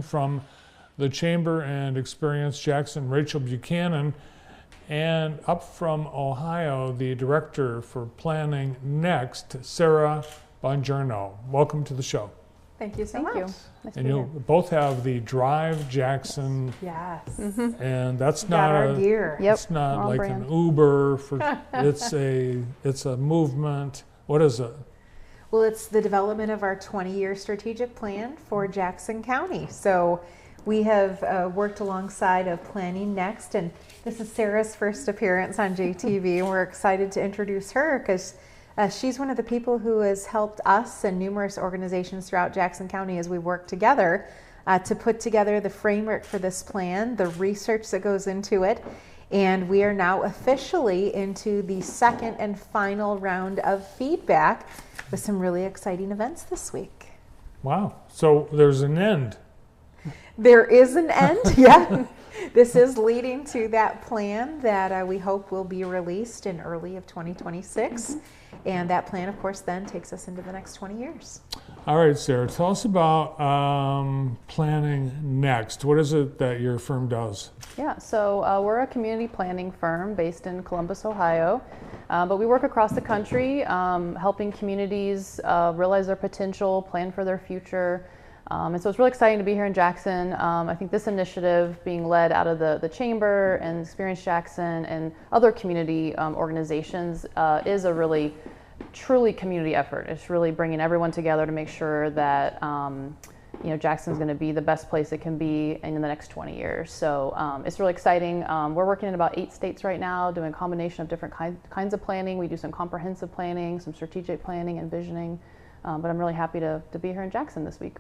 Jackson from the Chamber and Experience Jackson, Rachel Buchanan, and up from Ohio, the Director for Planning Next, Sarah Bongiorno. Welcome to the show. Thank you so much. Nice And you both have the Drive Jackson, Yes. and that's Got not our gear. Yep. it's not on like brand. an Uber for it's a movement. What is it? Well, it's the development of our 20-year strategic plan for Jackson County. So we have worked alongside of Planning Next, and this is Sarah's first appearance on JTV, and we're excited to introduce her because she's one of the people who has helped us and numerous organizations throughout Jackson County as we work together to put together the framework for this plan, the research that goes into it, and we are now officially into the second and final round of feedback with some really exciting events this week. Wow. So there's an end. There is an end, yeah. This is leading to that plan that we hope will be released in early of 2026. And that plan, of course, then takes us into the next 20 years. All right, Sarah, tell us about Planning Next. What is it that your firm does? Yeah, so we're a community planning firm based in Columbus, Ohio, but we work across the country helping communities realize their potential, plan for their future. And so it's really exciting to be here in Jackson. I think this initiative being led out of the Chamber and Experience Jackson and other community organizations is a really, truly community effort. It's really bringing everyone together to make sure that Jackson's going to be the best place it can be in the next 20 years. So it's really exciting. We're working in about 8 states right now, doing a combination of different kinds of planning. We do some comprehensive planning, some strategic planning and visioning. But I'm really happy to be here in Jackson this week.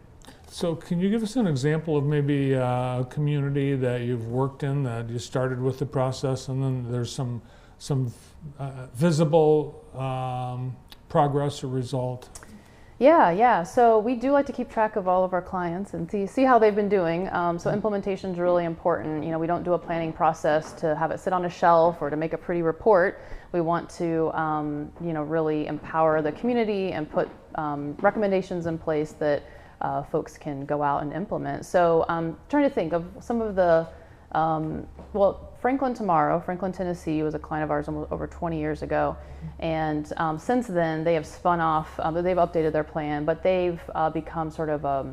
So can you give us an example of maybe a community that you've worked in that you started with the process and then there's some visible progress or result? Yeah. So we do like to keep track of all of our clients and see how they've been doing. So implementation is really important. We don't do a planning process to have it sit on a shelf or to make a pretty report. We want to, really empower the community and put recommendations in place that folks can go out and implement. So I'm trying to think of some of the, Franklin Tomorrow, Franklin, Tennessee was a client of ours over 20 years ago. And since then they have spun off, they've updated their plan, but they've become sort of a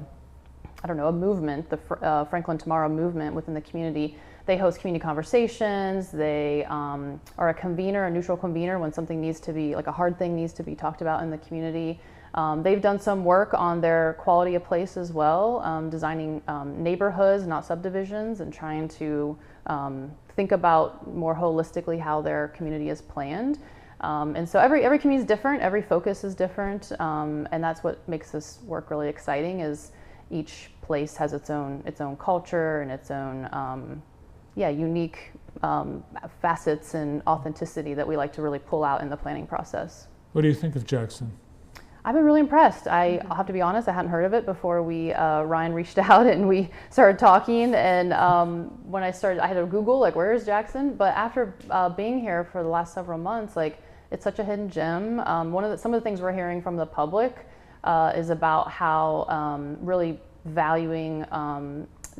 movement, the Franklin Tomorrow movement within the community. They host community conversations. They are a neutral convener when something needs to be, like a hard thing needs to be talked about in the community. They've done some work on their quality of place as well, designing neighborhoods, not subdivisions, and trying to think about more holistically how their community is planned. And so every community is different, every focus is different, and that's what makes this work really exciting. Is each place has its own culture and its own unique facets and authenticity that we like to really pull out in the planning process. What do you think of Jackson? I've been really impressed. I'll have to be honest, I hadn't heard of it before Ryan reached out and we started talking. And when I started, I had to Google, like, where is Jackson? But after being here for the last several months, like, it's such a hidden gem. Some of the things we're hearing from the public is about how really valuing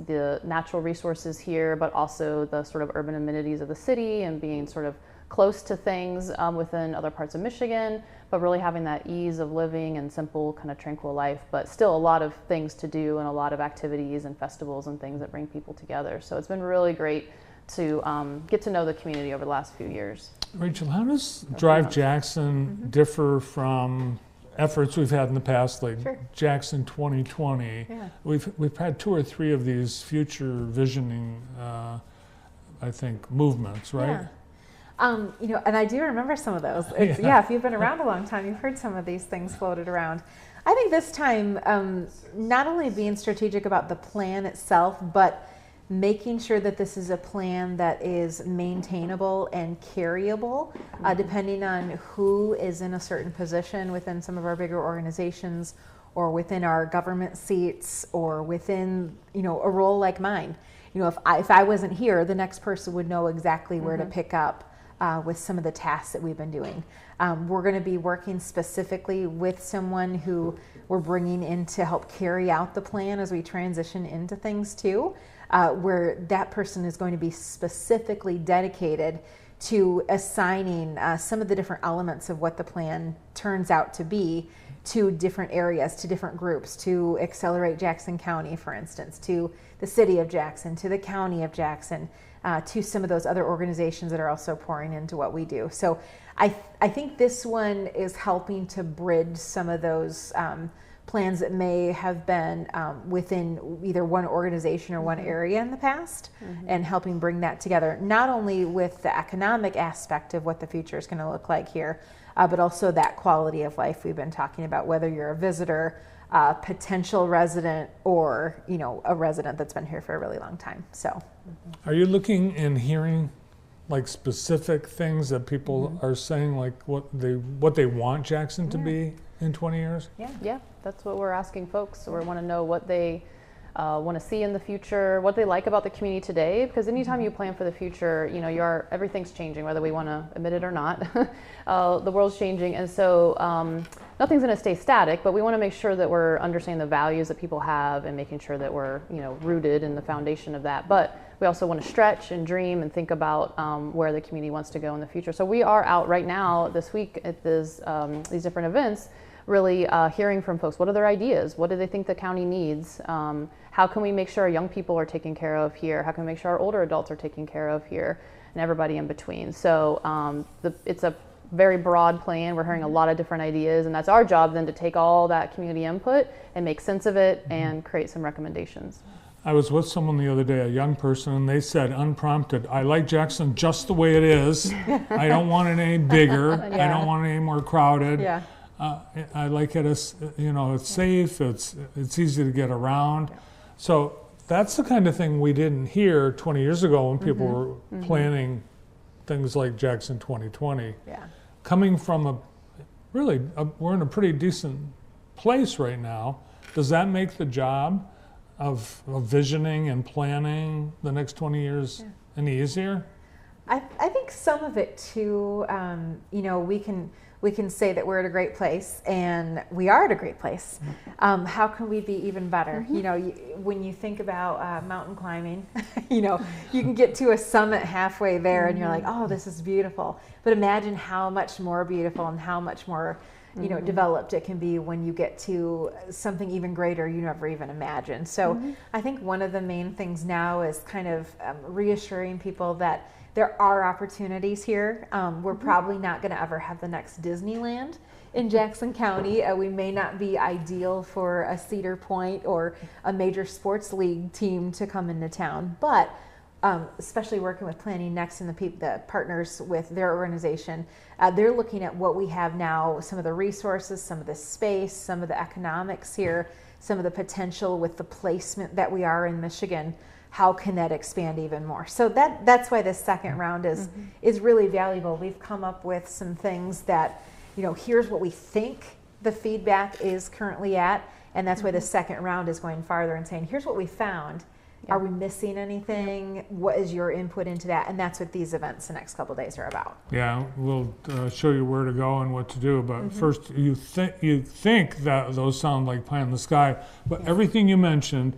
the natural resources here, but also the sort of urban amenities of the city and being sort of close to things within other parts of Michigan, but really having that ease of living and simple, kind of tranquil life, but still a lot of things to do and a lot of activities and festivals and things that bring people together. So it's been really great to get to know the community over the last few years. Rachel, how does Drive Jackson differ from efforts we've had in the past, like Jackson 2020? Yeah. We've had 2 or 3 of these future visioning, I think, movements, right? Yeah. And I do remember some of those. If you've been around a long time, you've heard some of these things floated around. I think this time, not only being strategic about the plan itself, but making sure that this is a plan that is maintainable and carryable, depending on who is in a certain position within some of our bigger organizations or within our government seats or within, a role like mine. If I wasn't here, the next person would know exactly where to pick up with some of the tasks that we've been doing. We're going to be working specifically with someone who we're bringing in to help carry out the plan as we transition into things too, where that person is going to be specifically dedicated to assigning some of the different elements of what the plan turns out to be to different areas, to different groups, to Accelerate Jackson County, for instance, to the city of Jackson, to the county of Jackson, to some of those other organizations that are also pouring into what we do. So I think this one is helping to bridge some of those plans that may have been within either one organization or one area in the past, and helping bring that together, not only with the economic aspect of what the future is going to look like here, but also that quality of life we've been talking about, whether you're a visitor, potential resident, or a resident that's been here for a really long time. So Are you looking and hearing like specific things that people are saying, like what they want Jackson to be in 20 years? Yeah, that's what we're asking folks. So we want to know what they want to see in the future, what they like about the community today, because anytime you plan for the future, everything's changing, whether we want to admit it or not. The world's changing, and so nothing's going to stay static, but we want to make sure that we're understanding the values that people have and making sure that we're rooted in the foundation of that. But we also want to stretch and dream and think about where the community wants to go in the future. So we are out right now this week at these different events, really hearing from folks. What are their ideas? What do they think the county needs? How can we make sure our young people are taken care of here? How can we make sure our older adults are taken care of here, and everybody in between? So it's a very broad plan. We're hearing a lot of different ideas, and that's our job then to take all that community input and make sense of it and create some recommendations. I was with someone the other day, a young person, and they said, unprompted, I like Jackson just the way it is. I don't want it any bigger. I don't want it any more crowded. yeah. I like it as, it's safe, it's easy to get around. So that's the kind of thing we didn't hear 20 years ago when people were planning things like Jackson 2020. Yeah. Coming from we're in a pretty decent place right now. Does that make the job of visioning and planning the next 20 years any easier? I think some of it too, we can say that we're at a great place, and we are at a great place. How can we be even better? When you think about mountain climbing, you can get to a summit halfway there and you're like, oh, this is beautiful. But imagine how much more beautiful and how much more developed it can be when you get to something even greater you never even imagined. So I think one of the main things now is kind of reassuring people that there are opportunities here. We're probably not going to ever have the next Disneyland in Jackson County. We may not be ideal for a Cedar Point or a major sports league team to come into town, but especially working with Planning Next and the partners with their organization, they're looking at what we have now, some of the resources, some of the space, some of the economics here, some of the potential with the placement that we are in Michigan. How can that expand even more? So that's why this second round is really valuable. We've come up with some things that, here's what we think the feedback is currently at, and that's why the second round is going farther and saying, here's what we found. Are we missing anything? What is your input into that? And that's what these events the next couple of days are about. Yeah, we'll show you where to go and what to do. But first, you think that those sound like pie in the sky, but everything you mentioned,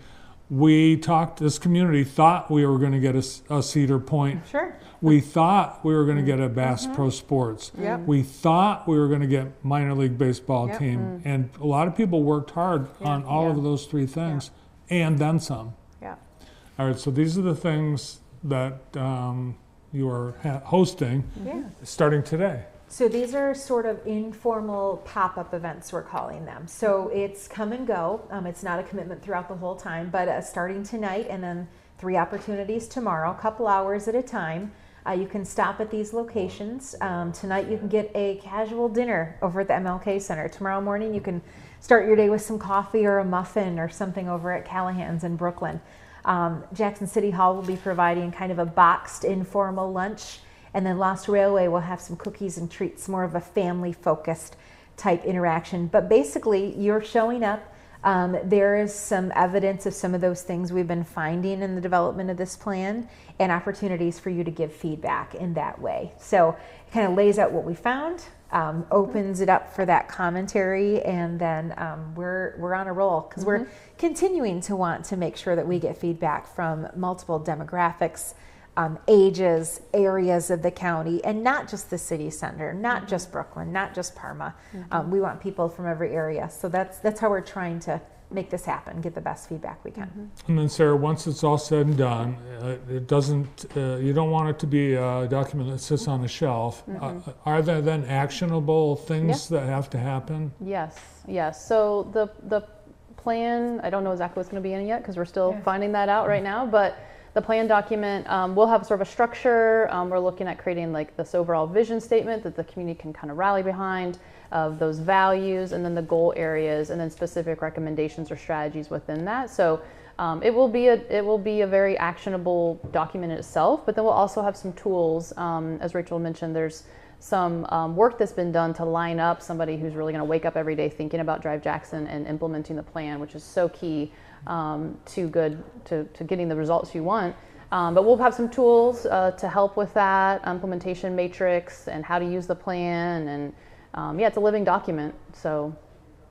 this community thought we were going to get a Cedar Point. Sure. We thought we were going to get a Bass Pro Sports. Yep. We thought we were going to get minor league baseball team. And a lot of people worked hard on all of those three things and then some. Yeah. All right, so these are the things that you are hosting starting today. So these are sort of informal pop-up events, we're calling them. So it's come and go. It's not a commitment throughout the whole time, but starting tonight and then 3 opportunities tomorrow, a couple hours at a time. You can stop at these locations. Tonight you can get a casual dinner over at the MLK Center. Tomorrow morning you can start your day with some coffee or a muffin or something over at Callahan's in Brooklyn. Jackson City Hall will be providing kind of a boxed informal lunch, and then Lost Railway will have some cookies and treats, more of a family focused type interaction. But basically you're showing up, There is some evidence of some of those things we've been finding in the development of this plan, and opportunities for you to give feedback in that way. So it kind of lays out what we found, opens it up for that commentary, and then we're on a roll because we're continuing to want to make sure that we get feedback from multiple demographics, ages, areas of the county, and not just the city center, not just Brooklyn, not just Parma. We want people from every area. So that's how we're trying to make this happen, get the best feedback we can. And then Sarah, once it's all said and done, it doesn't, you don't want it to be a document that sits on a shelf. Are there then actionable things that have to happen? Yes, yes. So the plan, I don't know exactly what's going to be in it yet because we're still finding that out right now, but the plan document will have sort of a structure. We're looking at creating like this overall vision statement that the community can kind of rally behind, of those values, and then the goal areas, and then specific recommendations or strategies within that. So it will be a very actionable document in itself, but then we'll also have some tools. As Rachel mentioned, there's some work that's been done to line up somebody who's really going to wake up every day thinking about Drive Jackson and implementing the plan, which is so key to getting the results you want. But we'll have some tools to help with that, implementation matrix and how to use the plan. And it's a living document. So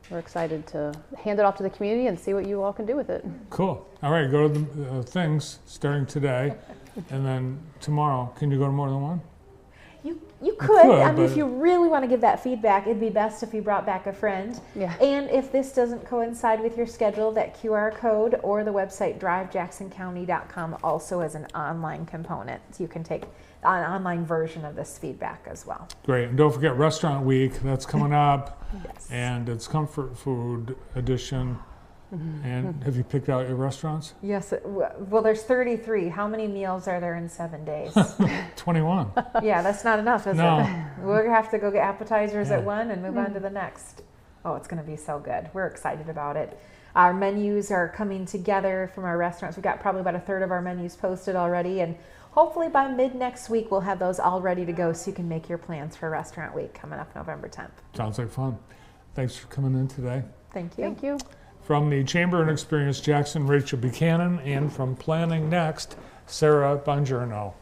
we're excited to hand it off to the community and see what you all can do with it. Cool. All right, go to the things starting today, and then tomorrow. Can you go to more than one? You could. I mean, but if you really want to give that feedback, it'd be best if you brought back a friend. Yeah. And if this doesn't coincide with your schedule, that QR code or the website drivejacksoncounty.com also has an online component. So you can take an online version of this feedback as well. Great. And don't forget Restaurant Week. That's coming up. Yes. And it's Comfort Food Edition. And have you picked out your restaurants? Yes. Well, there's 33. How many meals are there in 7 days? 21. Yeah, that's not enough, is No. it? We're gonna have to go get appetizers at Yeah. one and move on to the next. Oh, it's gonna be so good. We're excited about it. Our menus are coming together from our restaurants. We've got probably about a third of our menus posted already, and hopefully by mid next week we'll have those all ready to go so you can make your plans for Restaurant Week coming up November 10th. Sounds like fun. Thanks for coming in today. Thank you. Thank you. From the Chamber and Experience Jackson, Rachel Buchanan, and from Planning Next, Sarah Bongiorno.